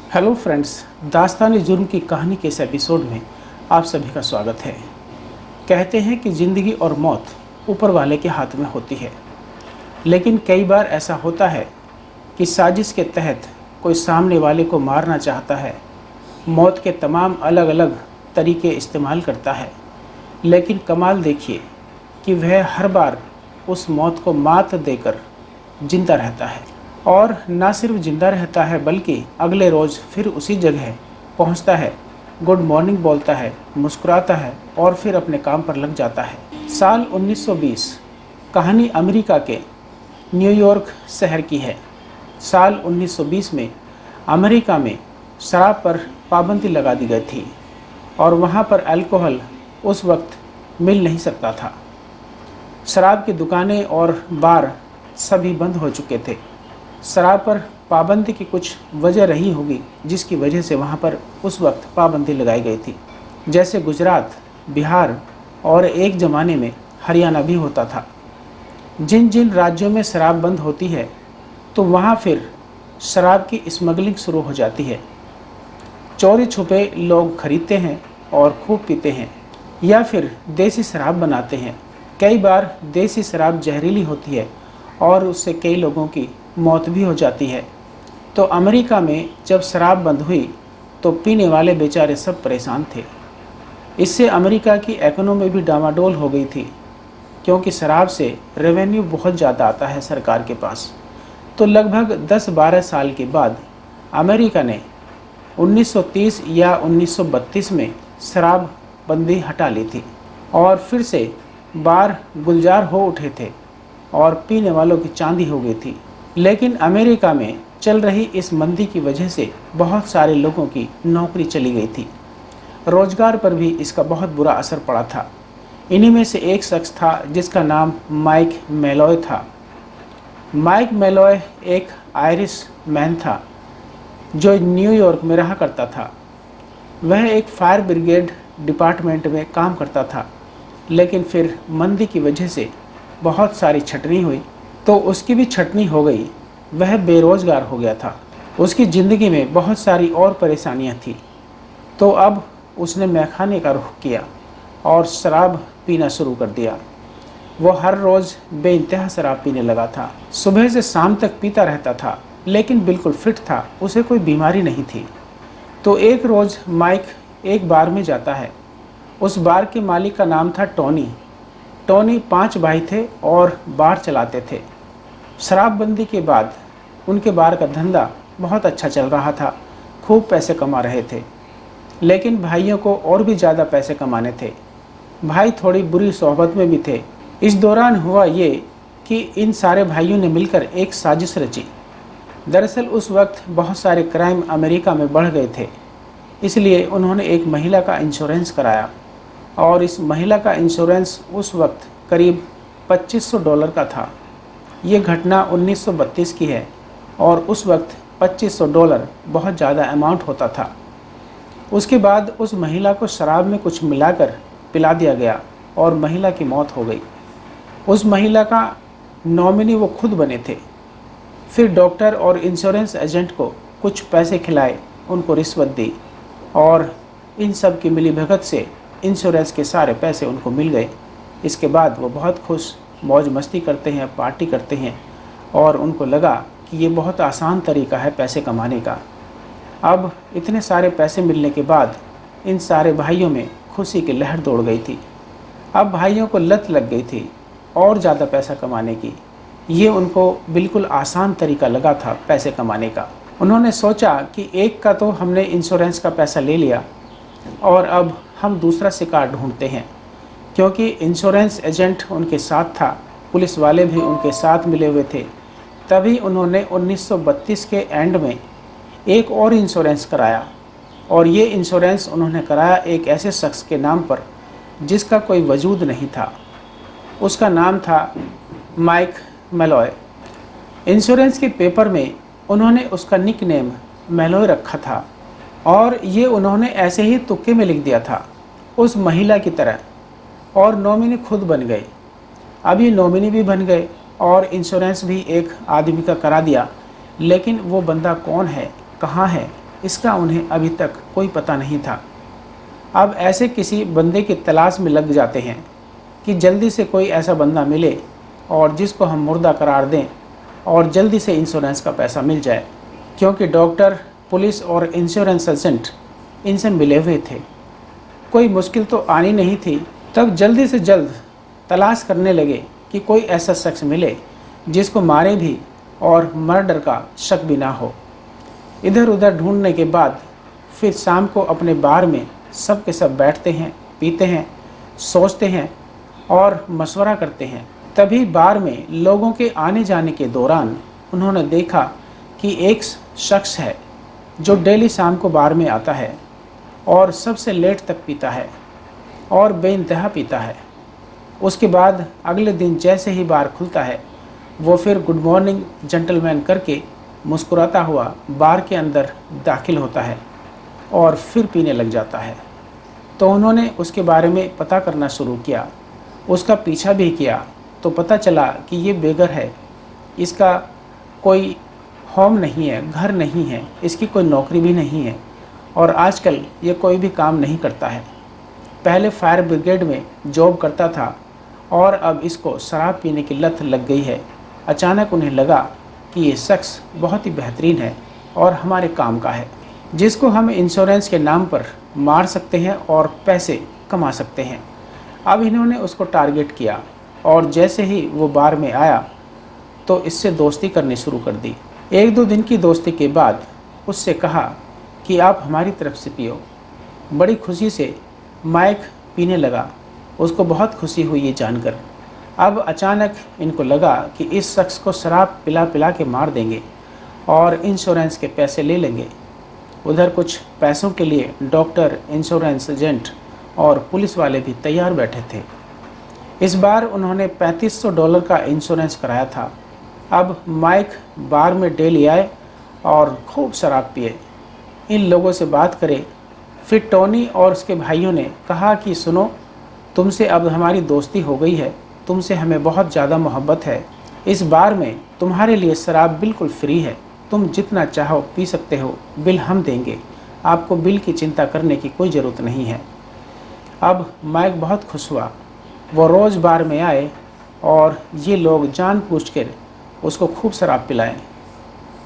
Hello friends, दास्तान जुर्म की कहानी के इस एपिसोड में आप सभी का स्वागत है। कहते हैं कि ज़िंदगी और मौत ऊपर वाले के हाथ में होती है, लेकिन कई बार ऐसा होता है कि साजिश के तहत कोई सामने वाले को मारना चाहता है, मौत के तमाम अलग अलग तरीके इस्तेमाल करता है, लेकिन कमाल देखिए कि वह हर बार उस मौत को मात देकर जिंदा रहता है। और ना सिर्फ जिंदा रहता है बल्कि अगले रोज़ फिर उसी जगह पहुंचता है, गुड मॉर्निंग बोलता है, मुस्कुराता है और फिर अपने काम पर लग जाता है। साल 1920। कहानी अमेरिका के न्यूयॉर्क शहर की है। साल 1920 में अमेरिका में शराब पर पाबंदी लगा दी गई थी और वहाँ पर अल्कोहल उस वक्त मिल नहीं सकता था। शराब की दुकानें और बार सभी बंद हो चुके थे। शराब पर पाबंदी की कुछ वजह रही होगी जिसकी वजह से वहाँ पर उस वक्त पाबंदी लगाई गई थी। जैसे गुजरात, बिहार और एक ज़माने में हरियाणा भी होता था। जिन जिन राज्यों में शराब बंद होती है तो वहाँ फिर शराब की स्मगलिंग शुरू हो जाती है। चोरी छुपे लोग खरीदते हैं और खूब पीते हैं या फिर देसी शराब बनाते हैं। कई बार देसी शराब जहरीली होती है और उससे कई लोगों की मौत भी हो जाती है। तो अमेरिका में जब शराब बंद हुई तो पीने वाले बेचारे सब परेशान थे। इससे अमेरिका की इकोनॉमी भी डामाडोल हो गई थी, क्योंकि शराब से रेवेन्यू बहुत ज़्यादा आता है सरकार के पास। तो लगभग 10-12 साल के बाद अमेरिका ने 1930 या 1932 में शराब बंदी हटा ली थी और फिर से बार गुलजार हो उठे थे और पीने वालों की चांदी हो गई थी। लेकिन अमेरिका में चल रही इस मंदी की वजह से बहुत सारे लोगों की नौकरी चली गई थी। रोजगार पर भी इसका बहुत बुरा असर पड़ा था। इन्हीं में से एक शख्स था जिसका नाम माइक मेलॉय था। माइक मेलॉय एक आयरिश मैन था जो न्यूयॉर्क में रहा करता था। वह एक फायर ब्रिगेड डिपार्टमेंट में काम करता था, लेकिन फिर मंदी की वजह से बहुत सारी छटनी हुई तो उसकी भी छटनी हो गई। वह बेरोजगार हो गया था। उसकी ज़िंदगी में बहुत सारी और परेशानियां थी, तो अब उसने मैखाने का रुख किया और शराब पीना शुरू कर दिया। वो हर रोज़ बेइंतहा शराब पीने लगा था। सुबह से शाम तक पीता रहता था, लेकिन बिल्कुल फिट था, उसे कोई बीमारी नहीं थी। तो एक रोज़ माइक एक बार में जाता है। उस बार के मालिक का नाम था टोनी। टोनी 5 भाई थे और बार चलाते थे। शराबबंदी के बाद उनके बार का धंधा बहुत अच्छा चल रहा था, खूब पैसे कमा रहे थे, लेकिन भाइयों को और भी ज़्यादा पैसे कमाने थे। भाई थोड़ी बुरी सोहबत में भी थे। इस दौरान हुआ ये कि इन सारे भाइयों ने मिलकर एक साजिश रची। दरअसल उस वक्त बहुत सारे क्राइम अमेरिका में बढ़ गए थे, इसलिए उन्होंने एक महिला का इंश्योरेंस कराया और इस महिला का इंश्योरेंस उस वक्त करीब $2500 का था। ये घटना 1932 की है और उस वक्त $2500 बहुत ज़्यादा अमाउंट होता था। उसके बाद उस महिला को शराब में कुछ मिलाकर पिला दिया गया और महिला की मौत हो गई। उस महिला का नॉमिनी वो खुद बने थे। फिर डॉक्टर और इंश्योरेंस एजेंट को कुछ पैसे खिलाए, उनको रिश्वत दी और इन सब की मिलीभगत से इंश्योरेंस के सारे पैसे उनको मिल गए। इसके बाद वो बहुत खुश मौज मस्ती करते हैं, पार्टी करते हैं और उनको लगा कि ये बहुत आसान तरीका है पैसे कमाने का। अब इतने सारे पैसे मिलने के बाद इन सारे भाइयों में खुशी की लहर दौड़ गई थी। अब भाइयों को लत लग गई थी और ज़्यादा पैसा कमाने की। ये उनको बिल्कुल आसान तरीका लगा था पैसे कमाने का। उन्होंने सोचा कि एक का तो हमने इंश्योरेंस का पैसा ले लिया और अब हम दूसरा शिकार ढूंढते हैं, क्योंकि इंश्योरेंस एजेंट उनके साथ था, पुलिस वाले भी उनके साथ मिले हुए थे। तभी उन्होंने 1932 के एंड में एक और इंश्योरेंस कराया और ये इंश्योरेंस उन्होंने कराया एक ऐसे शख्स के नाम पर जिसका कोई वजूद नहीं था। उसका नाम था माइक मेलॉय। इंश्योरेंस के पेपर में उन्होंने उसका निकनेम मेलॉय रखा था और ये उन्होंने ऐसे ही तुक्के में लिख दिया था उस महिला की तरह, और नॉमिनी खुद बन गए। अब ये नॉमिनी भी बन गए और इंश्योरेंस भी एक आदमी का करा दिया, लेकिन वो बंदा कौन है, कहाँ है, इसका उन्हें अभी तक कोई पता नहीं था। अब ऐसे किसी बंदे की तलाश में लग जाते हैं कि जल्दी से कोई ऐसा बंदा मिले और जिसको हम मुर्दा करार दें और जल्दी से इंश्योरेंस का पैसा मिल जाए, क्योंकि डॉक्टर, पुलिस और इंश्योरेंस एजेंट इनसे मिले हुए थे। कोई मुश्किल तो आनी नहीं थी। तब जल्दी से जल्द तलाश करने लगे कि कोई ऐसा शख्स मिले जिसको मारे भी और मर्डर का शक भी ना हो। इधर उधर ढूंढने के बाद फिर शाम को अपने बार में सब के सब बैठते हैं, पीते हैं, सोचते हैं और मशवरा करते हैं। तभी बार में लोगों के आने जाने के दौरान उन्होंने देखा कि एक शख्स है जो डेली शाम को बार में आता है और सबसे लेट तक पीता है और बेइंतहा पीता है। उसके बाद अगले दिन जैसे ही बार खुलता है वो फिर गुड मॉर्निंग जेंटलमैन करके मुस्कुराता हुआ बार के अंदर दाखिल होता है और फिर पीने लग जाता है। तो उन्होंने उसके बारे में पता करना शुरू किया, उसका पीछा भी किया, तो पता चला कि ये बेघर है, इसका कोई होम नहीं है, घर नहीं है, इसकी कोई नौकरी भी नहीं है और आजकल ये कोई भी काम नहीं करता है। पहले फायर ब्रिगेड में जॉब करता था और अब इसको शराब पीने की लत लग गई है। अचानक उन्हें लगा कि ये शख्स बहुत ही बेहतरीन है और हमारे काम का है, जिसको हम इंश्योरेंस के नाम पर मार सकते हैं और पैसे कमा सकते हैं। अब इन्होंने उसको टारगेट किया और जैसे ही वो बार में आया तो इससे दोस्ती करनी शुरू कर दी। 1-2 दिन की दोस्ती के बाद उससे कहा कि आप हमारी तरफ से पियो। बड़ी खुशी से माइक पीने लगा। उसको बहुत खुशी हुई ये जानकर। अब अचानक इनको लगा कि इस शख्स को शराब पिला पिला के मार देंगे और इंश्योरेंस के पैसे ले लेंगे। उधर कुछ पैसों के लिए डॉक्टर, इंश्योरेंस एजेंट और पुलिस वाले भी तैयार बैठे थे। इस बार उन्होंने $3500 का इंश्योरेंस कराया था। अब माइक बार में डेली आए और खूब शराब पिए, इन लोगों से बात करे। फिर टोनी और उसके भाइयों ने कहा कि सुनो, तुमसे अब हमारी दोस्ती हो गई है, तुमसे हमें बहुत ज़्यादा मोहब्बत है। इस बार में तुम्हारे लिए शराब बिल्कुल फ्री है, तुम जितना चाहो पी सकते हो, बिल हम देंगे, आपको बिल की चिंता करने की कोई ज़रूरत नहीं है। अब माइक बहुत खुश हुआ। वो रोज़ बार में आए और ये लोग जानबूझकर उसको खूब शराब पिलाएं।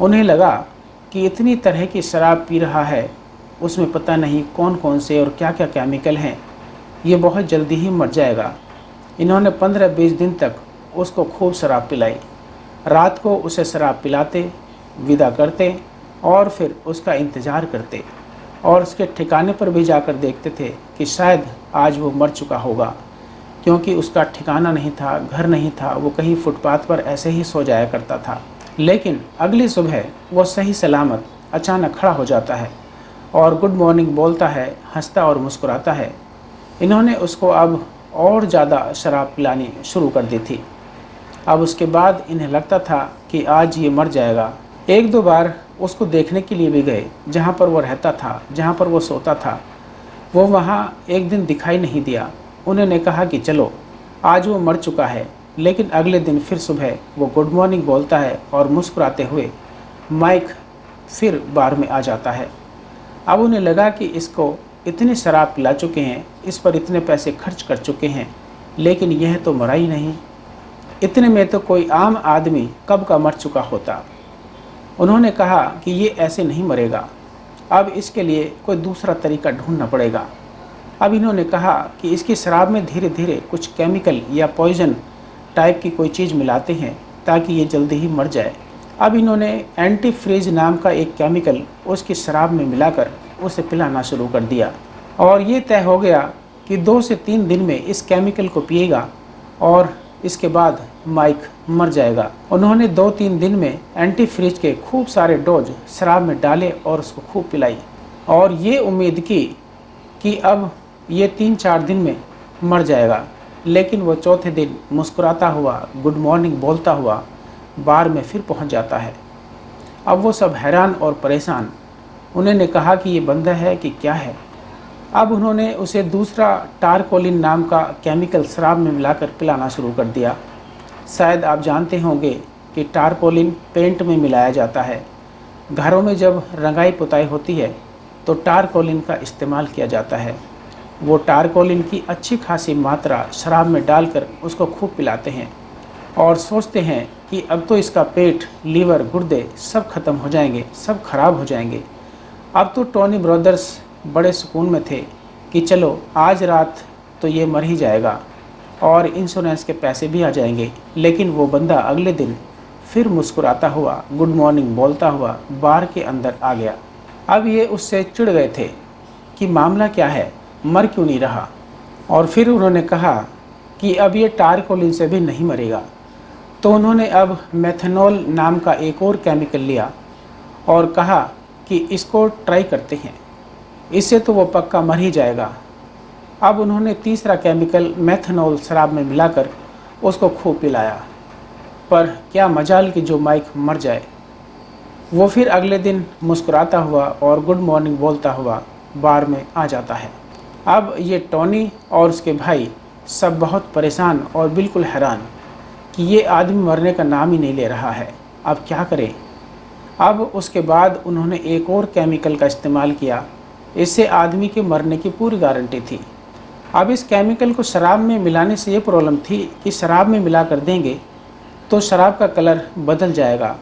उन्हें लगा कि इतनी तरह की शराब पी रहा है, उसमें पता नहीं कौन कौन से और क्या क्या केमिकल हैं, ये बहुत जल्दी ही मर जाएगा। इन्होंने 15-20 दिन तक उसको खूब शराब पिलाई। रात को उसे शराब पिलाते, विदा करते और फिर उसका इंतज़ार करते और उसके ठिकाने पर भी जाकर देखते थे कि शायद आज वो मर चुका होगा, क्योंकि उसका ठिकाना नहीं था, घर नहीं था, वो कहीं फुटपाथ पर ऐसे ही सो जाया करता था। लेकिन अगली सुबह वो सही सलामत अचानक खड़ा हो जाता है और गुड मॉर्निंग बोलता है, हंसता और मुस्कुराता है। इन्होंने उसको अब और ज़्यादा शराब पिलानी शुरू कर दी थी। अब उसके बाद इन्हें लगता था कि आज ये मर जाएगा। 1-2 बार उसको देखने के लिए भी गए, जहाँ पर वो रहता था, जहाँ पर वो सोता था। वो वहाँ एक दिन दिखाई नहीं दिया। उन्होंने कहा कि चलो, आज वो मर चुका है। लेकिन अगले दिन फिर सुबह वो गुड मॉर्निंग बोलता है और मुस्कुराते हुए माइक फिर बार में आ जाता है। अब उन्हें लगा कि इसको इतनी शराब पिला चुके हैं, इस पर इतने पैसे खर्च कर चुके हैं, लेकिन यह तो मरा ही नहीं। इतने में तो कोई आम आदमी कब का मर चुका होता। उन्होंने कहा कि ये ऐसे नहीं मरेगा, अब इसके लिए कोई दूसरा तरीका ढूंढना पड़ेगा। अब इन्होंने कहा कि इसकी शराब में धीरे धीरे कुछ केमिकल या पॉइजन टाइप की कोई चीज़ मिलाते हैं ताकि ये जल्दी ही मर जाए। अब इन्होंने एंटी फ्रीज नाम का एक केमिकल उसकी शराब में मिलाकर उसे पिलाना शुरू कर दिया और ये तय हो गया कि 2 से 3 दिन में इस केमिकल को पिएगा और इसके बाद माइक मर जाएगा। उन्होंने 2-3 दिन में एंटी फ्रीज के खूब सारे डोज शराब में डाले और उसको खूब पिलाई और ये उम्मीद की कि अब ये 3-4 दिन में मर जाएगा। लेकिन वो चौथे दिन मुस्कुराता हुआ, गुड मॉर्निंग बोलता हुआ बार में फिर पहुंच जाता है। अब वो सब हैरान और परेशान। उन्होंने कहा कि ये बंदा है कि क्या है। अब उन्होंने उसे दूसरा टारकोलिन नाम का केमिकल शराब में मिलाकर पिलाना शुरू कर दिया। शायद आप जानते होंगे कि टारकोलिन पेंट में मिलाया जाता है घरों में जब रंगाई पुताई होती है तो टारकोलिन का इस्तेमाल किया जाता है। वो टारकोलिन की अच्छी खासी मात्रा शराब में डालकर उसको खूब पिलाते हैं और सोचते हैं कि अब तो इसका पेट, लीवर, गुर्दे सब खत्म हो जाएंगे, सब खराब हो जाएंगे। अब तो टोनी ब्रदर्स बड़े सुकून में थे कि चलो आज रात तो ये मर ही जाएगा और इंश्योरेंस के पैसे भी आ जाएंगे। लेकिन वो बंदा अगले दिन फिर मुस्कुराता हुआ, गुड मॉर्निंग बोलता हुआ बार के अंदर आ गया। अब ये उससे चिढ़ गए थे कि मामला क्या है, मर क्यों नहीं रहा। और फिर उन्होंने कहा कि अब ये टारकोलिन से भी नहीं मरेगा। तो उन्होंने अब मेथनॉल नाम का एक और केमिकल लिया और कहा कि इसको ट्राई करते हैं, इससे तो वो पक्का मर ही जाएगा। अब उन्होंने तीसरा केमिकल मेथनॉल शराब में मिलाकर उसको खूब पिलाया, पर क्या मजाल कि जो माइक मर जाए। वो फिर अगले दिन मुस्कुराता हुआ और गुड मॉर्निंग बोलता हुआ बार में आ जाता है। अब ये टोनी और उसके भाई सब बहुत परेशान और बिल्कुल हैरान कि ये आदमी मरने का नाम ही नहीं ले रहा है, अब क्या करें। अब उसके बाद उन्होंने एक और केमिकल का इस्तेमाल किया, इससे आदमी के मरने की पूरी गारंटी थी। अब इस केमिकल को शराब में मिलाने से ये प्रॉब्लम थी कि शराब में मिला कर देंगे तो शराब का कलर बदल जाएगा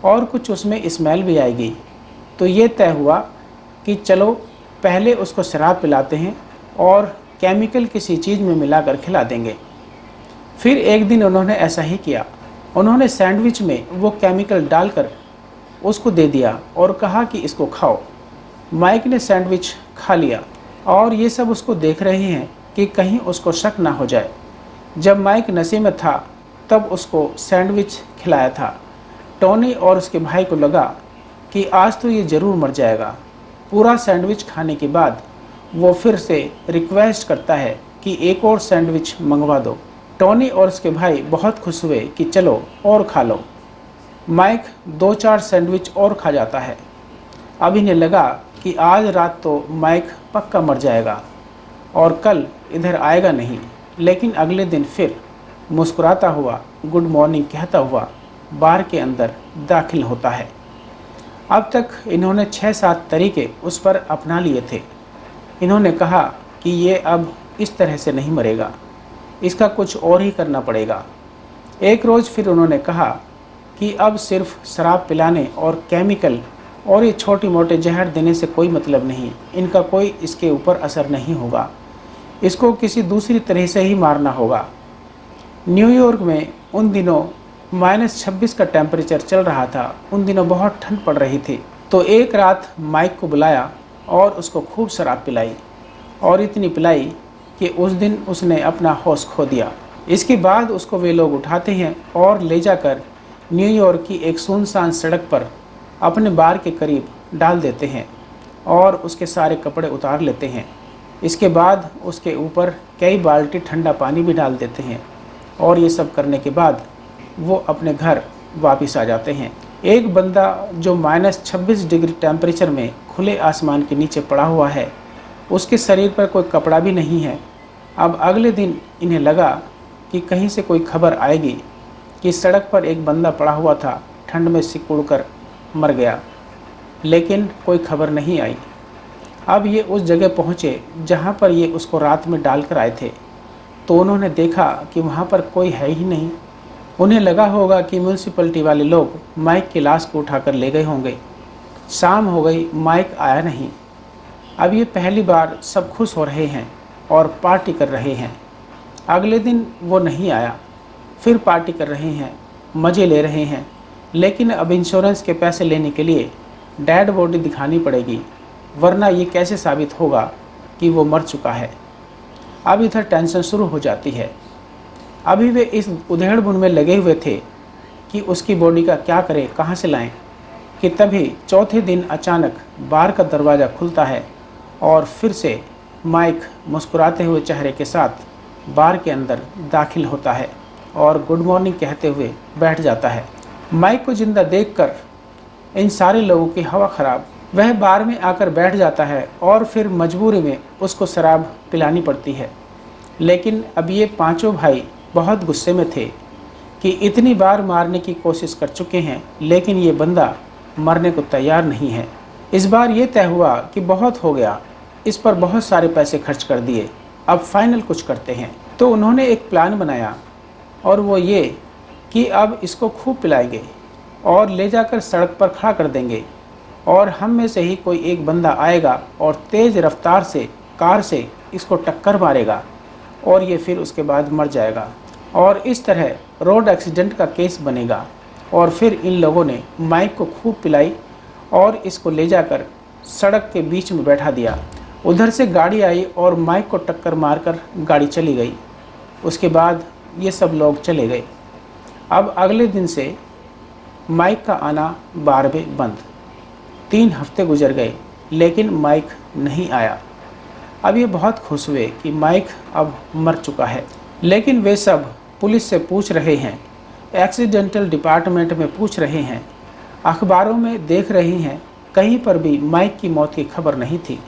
और कुछ उसमें स्मेल भी आएगी। तो ये तय हुआ कि चलो पहले उसको शराब पिलाते हैं और केमिकल किसी चीज़ में मिलाकर खिला देंगे। फिर एक दिन उन्होंने ऐसा ही किया। उन्होंने सैंडविच में वो केमिकल डालकर उसको दे दिया और कहा कि इसको खाओ। माइक ने सैंडविच खा लिया और ये सब उसको देख रहे हैं कि कहीं उसको शक ना हो जाए। जब माइक नशे में था तब उसको सैंडविच खिलाया था। टोनी और उसके भाई को लगा कि आज तो ये ज़रूर मर जाएगा। पूरा सैंडविच खाने के बाद वो फिर से रिक्वेस्ट करता है कि एक और सैंडविच मंगवा दो। टोनी और उसके भाई बहुत खुश हुए कि चलो और खा लो। माइक 2-4 सैंडविच और खा जाता है। अब इन्हें लगा कि आज रात तो माइक पक्का मर जाएगा और कल इधर आएगा नहीं। लेकिन अगले दिन फिर मुस्कुराता हुआ, गुड मॉर्निंग कहता हुआ बार के अंदर दाखिल होता है। अब तक इन्होंने 6-7 तरीके उस पर अपना लिए थे। इन्होंने कहा कि ये अब इस तरह से नहीं मरेगा, इसका कुछ और ही करना पड़ेगा। एक रोज़ फिर उन्होंने कहा कि अब सिर्फ शराब पिलाने और केमिकल और ये छोटी मोटे जहर देने से कोई मतलब नहीं, इनका कोई इसके ऊपर असर नहीं होगा, इसको किसी दूसरी तरह से ही मारना होगा। न्यूयॉर्क में उन दिनों -26 का टेम्परेचर चल रहा था। उन दिनों बहुत ठंड पड़ रही थी। तो एक रात माइक को बुलाया और उसको खूब शराब पिलाई और इतनी पिलाई कि उस दिन उसने अपना होश खो दिया। इसके बाद उसको वे लोग उठाते हैं और ले जाकर न्यूयॉर्क की एक सुनसान सड़क पर अपने बार के करीब डाल देते हैं और उसके सारे कपड़े उतार लेते हैं। इसके बाद उसके ऊपर कई बाल्टी ठंडा पानी भी डाल देते हैं और ये सब करने के बाद वो अपने घर वापस आ जाते हैं। एक बंदा जो -26 डिग्री टेम्परेचर में खुले आसमान के नीचे पड़ा हुआ है, उसके शरीर पर कोई कपड़ा भी नहीं है। अब अगले दिन इन्हें लगा कि कहीं से कोई खबर आएगी कि सड़क पर एक बंदा पड़ा हुआ था, ठंड में सिकुड़ कर मर गया, लेकिन कोई खबर नहीं आई। अब ये उस जगह पहुँचे जहाँ पर ये उसको रात में डालकर आए थे। तो उन्होंने देखा कि वहाँ पर कोई है ही नहीं। उन्हें लगा होगा कि म्यूनसिपलिटी वाले लोग माइक की लाश को उठाकर ले गए होंगे। शाम हो गई, माइक आया नहीं। अब ये पहली बार सब खुश हो रहे हैं और पार्टी कर रहे हैं। अगले दिन वो नहीं आया, फिर पार्टी कर रहे हैं, मज़े ले रहे हैं। लेकिन अब इंश्योरेंस के पैसे लेने के लिए डेड बॉडी दिखानी पड़ेगी, वरना ये कैसे साबित होगा कि वो मर चुका है। अब इधर टेंशन शुरू हो जाती है। अभी वे इस उधेड़-बुन में लगे हुए थे कि उसकी बॉडी का क्या करें, कहाँ से लाएं, कि तभी चौथे दिन अचानक बार का दरवाज़ा खुलता है और फिर से माइक मुस्कुराते हुए चेहरे के साथ बार के अंदर दाखिल होता है और गुड मॉर्निंग कहते हुए बैठ जाता है। माइक को जिंदा देखकर इन सारे लोगों की हवा ख़राब। वह बार में आकर बैठ जाता है और फिर मजबूरी में उसको शराब पिलानी पड़ती है। लेकिन अब ये पांचों भाई बहुत गुस्से में थे कि इतनी बार मारने की कोशिश कर चुके हैं, लेकिन ये बंदा मरने को तैयार नहीं है। इस बार ये तय हुआ कि बहुत हो गया, इस पर बहुत सारे पैसे खर्च कर दिए, अब फाइनल कुछ करते हैं। तो उन्होंने एक प्लान बनाया और वो ये कि अब इसको खूब पिलाएंगे और ले जाकर सड़क पर खड़ा कर देंगे और हम में से ही कोई एक बंदा आएगा और तेज़ रफ्तार से कार से इसको टक्कर मारेगा और ये फिर उसके बाद मर जाएगा और इस तरह रोड एक्सीडेंट का केस बनेगा। और फिर इन लोगों ने माइक को खूब पिलाई और इसको ले जाकर सड़क के बीच में बैठा दिया। उधर से गाड़ी आई और माइक को टक्कर मारकर गाड़ी चली गई। उसके बाद ये सब लोग चले गए। अब अगले दिन से माइक का आना बार में बंद। 3 हफ्ते गुजर गए लेकिन माइक नहीं आया। अब ये बहुत खुश हुए कि माइक अब मर चुका है। लेकिन वे सब पुलिस से पूछ रहे हैं, एक्सीडेंटल डिपार्टमेंट में पूछ रहे हैं, अखबारों में देख रही हैं, कहीं पर भी माइक की मौत की खबर नहीं थी।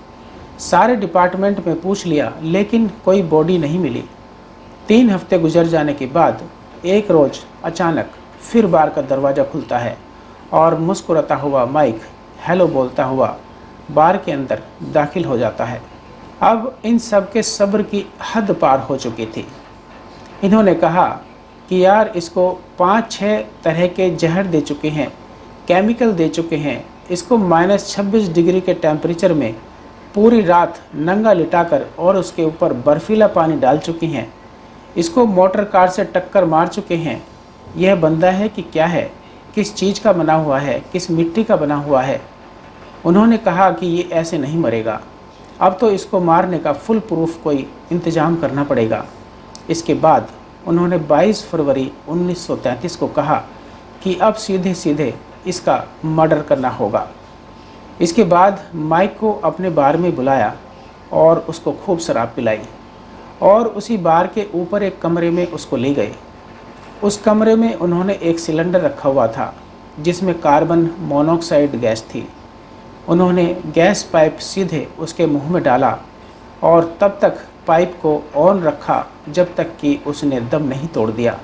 सारे डिपार्टमेंट में पूछ लिया लेकिन कोई बॉडी नहीं मिली। 3 हफ्ते गुजर जाने के बाद एक रोज़ अचानक फिर बार का दरवाज़ा खुलता है और मुस्कुराता हुआ माइक हेलो बोलता हुआ बार के अंदर दाखिल हो जाता है। अब इन सब के सब्र की हद पार हो चुकी थी। इन्होंने कहा कि यार इसको 5-6 तरह के जहर दे चुके हैं, केमिकल दे चुके हैं, इसको -26 डिग्री के टेम्परेचर में पूरी रात नंगा लिटाकर और उसके ऊपर बर्फीला पानी डाल चुकी हैं, इसको मोटर कार से टक्कर मार चुके हैं। यह बंदा है कि क्या है, किस चीज़ का बना हुआ है, किस मिट्टी का बना हुआ है। उन्होंने कहा कि ये ऐसे नहीं मरेगा, अब तो इसको मारने का फुल प्रूफ कोई इंतज़ाम करना पड़ेगा। इसके बाद उन्होंने 22 फरवरी 1933 को कहा कि अब सीधे सीधे इसका मर्डर करना होगा। इसके बाद माइक को अपने बार में बुलाया और उसको खूब शराब पिलाई और उसी बार के ऊपर एक कमरे में उसको ले गए। उस कमरे में उन्होंने एक सिलेंडर रखा हुआ था जिसमें कार्बन मोनोऑक्साइड गैस थी। उन्होंने गैस पाइप सीधे उसके मुंह में डाला और तब तक पाइप को ऑन रखा जब तक कि उसने दम नहीं तोड़ दिया।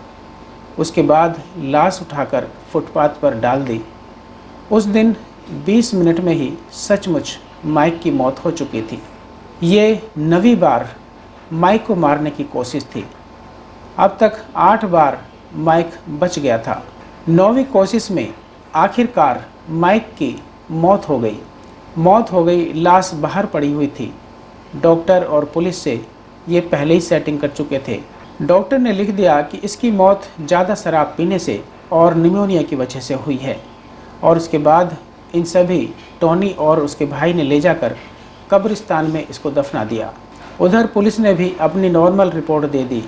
उसके बाद लाश उठाकर फुटपाथ पर डाल दी। उस दिन 20 मिनट में ही सचमुच माइक की मौत हो चुकी थी। ये 9वीं बार माइक को मारने की कोशिश थी। अब तक 8 बार माइक बच गया था। 9वीं कोशिश में आखिरकार माइक की मौत हो गई। लाश बाहर पड़ी हुई थी। डॉक्टर और पुलिस से ये पहले ही सेटिंग कर चुके थे। डॉक्टर ने लिख दिया कि इसकी मौत ज़्यादा शराब पीने से और निमोनिया की वजह से हुई है। और उसके बाद इन सभी टोनी और उसके भाई ने ले जाकर कब्रिस्तान में इसको दफना दिया। उधर पुलिस ने भी अपनी नॉर्मल रिपोर्ट दे दी।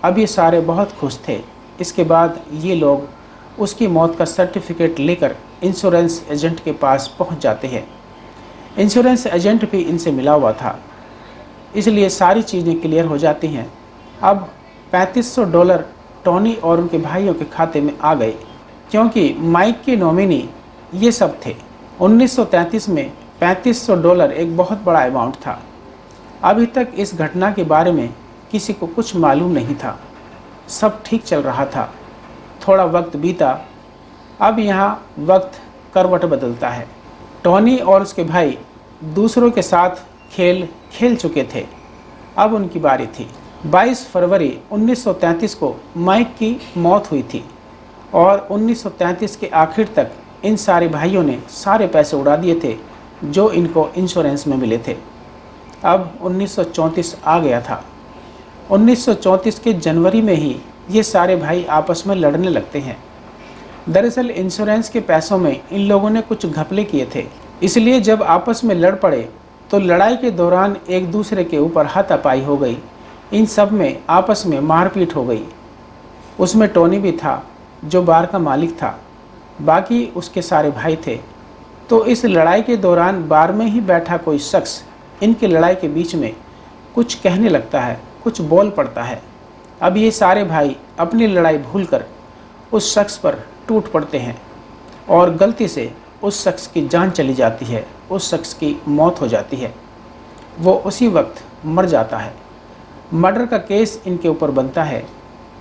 अब ये सारे बहुत खुश थे। इसके बाद ये लोग उसकी मौत का सर्टिफिकेट लेकर इंश्योरेंस एजेंट के पास पहुंच जाते हैं। इंश्योरेंस एजेंट भी इनसे मिला हुआ था, इसलिए सारी चीज़ें क्लियर हो जाती हैं। अब $3500 टोनी और उनके भाइयों के खाते में आ गए क्योंकि माइक के नॉमिनी ये सब थे। 1933 में $3500 एक बहुत बड़ा अमाउंट था। अभी तक इस घटना के बारे में किसी को कुछ मालूम नहीं था। सब ठीक चल रहा था। थोड़ा वक्त बीता। अब यहाँ वक्त करवट बदलता है। टोनी और उसके भाई दूसरों के साथ खेल खेल चुके थे। अब उनकी बारी थी। 22 फरवरी 1933 को माइक की मौत हुई थी और 1933 के आखिर तक इन सारे भाइयों ने सारे पैसे उड़ा दिए थे जो इनको इंश्योरेंस में मिले थे। अब 1934 आ गया था। 1934 के जनवरी में ही ये सारे भाई आपस में लड़ने लगते हैं। दरअसल इंश्योरेंस के पैसों में इन लोगों ने कुछ घपले किए थे, इसलिए जब आपस में लड़ पड़े तो लड़ाई के दौरान एक दूसरे के ऊपर हाथापाई हो गई। इन सब में आपस में मारपीट हो गई। उसमें टोनी भी था जो बार का मालिक था, बाकी उसके सारे भाई थे। तो इस लड़ाई के दौरान बार में ही बैठा कोई शख्स इनकी लड़ाई के बीच में कुछ कहने लगता है, कुछ बोल पड़ता है। अब ये सारे भाई अपनी लड़ाई भूलकर उस शख्स पर टूट पड़ते हैं और गलती से उस शख्स की जान चली जाती है, उस शख्स की मौत हो जाती है। वो उसी वक्त मर जाता है। मर्डर का केस इनके ऊपर बनता है।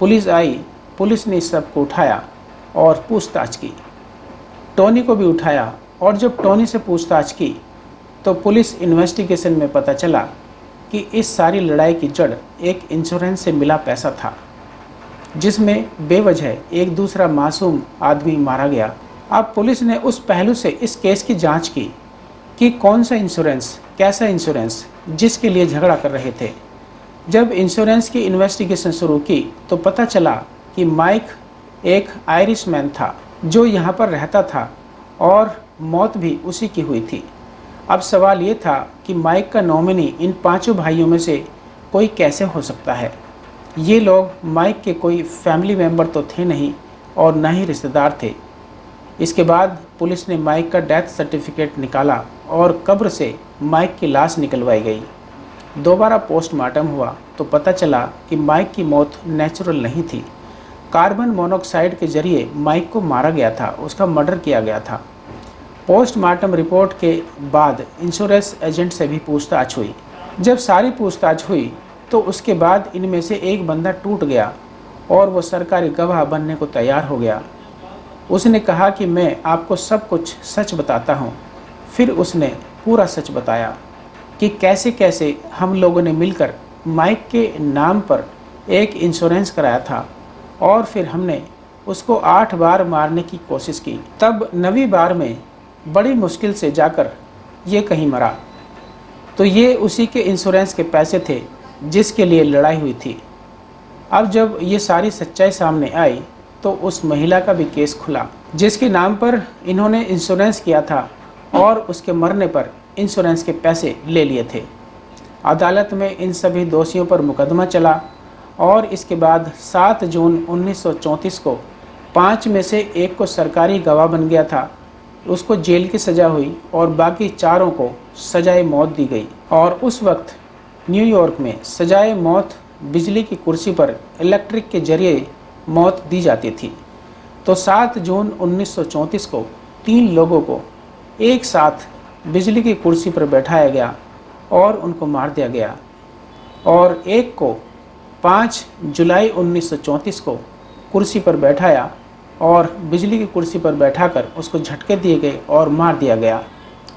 पुलिस आई, पुलिस ने इस सब को उठाया और पूछताछ की। टोनी को भी उठाया और जब टोनी से पूछताछ की तो पुलिस इन्वेस्टिगेशन में पता चला कि इस सारी लड़ाई की जड़ एक इंश्योरेंस से मिला पैसा था, जिसमें बेवजह एक दूसरा मासूम आदमी मारा गया। अब पुलिस ने उस पहलू से इस केस की जांच की कि कौन सा इंश्योरेंस, कैसा इंश्योरेंस, जिसके लिए झगड़ा कर रहे थे। जब इंश्योरेंस की इन्वेस्टिगेशन शुरू की तो पता चला कि माइक एक आयरिशमैन था जो यहाँ पर रहता था और मौत भी उसी की हुई थी। अब सवाल ये था कि माइक का नॉमिनी इन पांचों भाइयों में से कोई कैसे हो सकता है। ये लोग माइक के कोई फैमिली मेम्बर तो थे नहीं और न ही रिश्तेदार थे। इसके बाद पुलिस ने माइक का डेथ सर्टिफिकेट निकाला और कब्र से माइक की लाश निकलवाई गई। दोबारा पोस्टमार्टम हुआ तो पता चला कि माइक की मौत नेचुरल नहीं थी। कार्बन मोनोऑक्साइड के जरिए माइक को मारा गया था, उसका मर्डर किया गया था। पोस्टमार्टम रिपोर्ट के बाद इंश्योरेंस एजेंट से भी पूछताछ हुई। जब सारी पूछताछ हुई तो उसके बाद इनमें से एक बंदा टूट गया और वो सरकारी गवाह बनने को तैयार हो गया। उसने कहा कि मैं आपको सब कुछ सच बताता हूँ। फिर उसने पूरा सच बताया कि कैसे कैसे हम लोगों ने मिलकर माइक के नाम पर एक इंश्योरेंस कराया था और फिर हमने उसको 8 बार मारने की कोशिश की। तब 9वीं बार में बड़ी मुश्किल से जाकर ये कहीं मरा। तो ये उसी के इंश्योरेंस के पैसे थे जिसके लिए लड़ाई हुई थी। अब जब ये सारी सच्चाई सामने आई तो उस महिला का भी केस खुला जिसके नाम पर इन्होंने इंश्योरेंस किया था और उसके मरने पर इंश्योरेंस के पैसे ले लिए थे। अदालत में इन सभी दोषियों पर मुकदमा चला और इसके बाद 7 जून 1934 को 5 में से एक को सरकारी गवाह बन गया था, उसको जेल की सज़ा हुई और बाकी 4 को सजाए मौत दी गई। और उस वक्त न्यूयॉर्क में सजाए मौत बिजली की कुर्सी पर इलेक्ट्रिक के जरिए मौत दी जाती थी। तो 7 जून 1934 को 3 लोगों को एक साथ बिजली की कुर्सी पर बैठाया गया और उनको मार दिया गया और एक को 5 जुलाई 1934 को कुर्सी पर बैठाया और बिजली की कुर्सी पर बैठाकर उसको झटके दिए गए और मार दिया गया।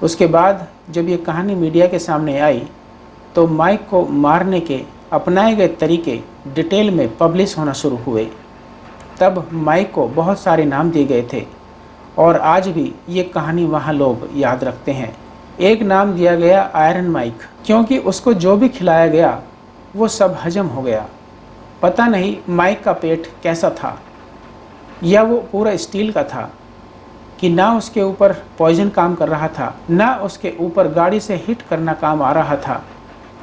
उसके बाद जब ये कहानी मीडिया के सामने आई तो माइक को मारने के अपनाए गए तरीके डिटेल में पब्लिश होना शुरू हुए। तब माइक को बहुत सारे नाम दिए गए थे और आज भी ये कहानी वहाँ लोग याद रखते हैं। एक नाम दिया गया आयरन माइक, क्योंकि उसको जो भी खिलाया गया वो सब हजम हो गया। पता नहीं माइक का पेट कैसा था, या वो पूरा स्टील का था कि ना उसके ऊपर पॉइजन काम कर रहा था, ना उसके ऊपर गाड़ी से हिट करना काम आ रहा था,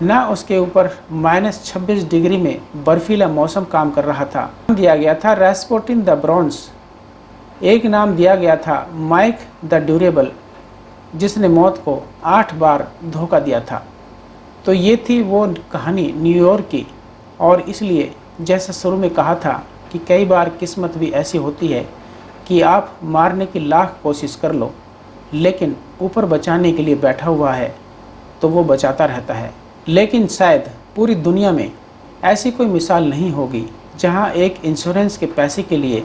ना उसके ऊपर -26 डिग्री में बर्फीला मौसम काम कर रहा था। दिया गया था रास्पुटिन द ब्रॉन्ज। एक नाम दिया गया था माइक द ड्यूरेबल, जिसने मौत को 8 बार धोखा दिया था। तो ये थी वो कहानी न्यूयॉर्क की। और इसलिए जैसा शुरू में कहा था कि कई बार किस्मत भी ऐसी होती है कि आप मारने की लाख कोशिश कर लो, लेकिन ऊपर बचाने के लिए बैठा हुआ है तो वो बचाता रहता है। लेकिन शायद पूरी दुनिया में ऐसी कोई मिसाल नहीं होगी जहां एक इंश्योरेंस के पैसे के लिए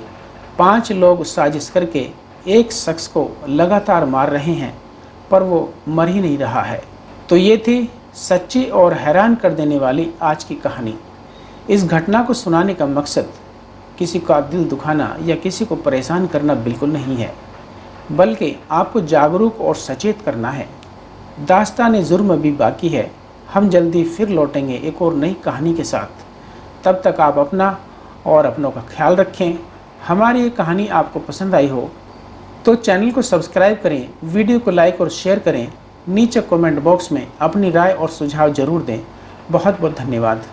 5 लोग साजिश करके एक शख्स को लगातार मार रहे हैं पर वो मर ही नहीं रहा है। तो ये थी सच्ची और हैरान कर देने वाली आज की कहानी। इस घटना को सुनाने का मकसद किसी का दिल दुखाना या किसी को परेशान करना बिल्कुल नहीं है, बल्कि आपको जागरूक और सचेत करना है। दास्तान जुर्म भी बाकी है। हम जल्दी फिर लौटेंगे एक और नई कहानी के साथ। तब तक आप अपना और अपनों का ख्याल रखें। हमारी ये कहानी आपको पसंद आई हो तो चैनल को सब्सक्राइब करें, वीडियो को लाइक और शेयर करें। नीचे कमेंट बॉक्स में अपनी राय और सुझाव ज़रूर दें। बहुत बहुत धन्यवाद।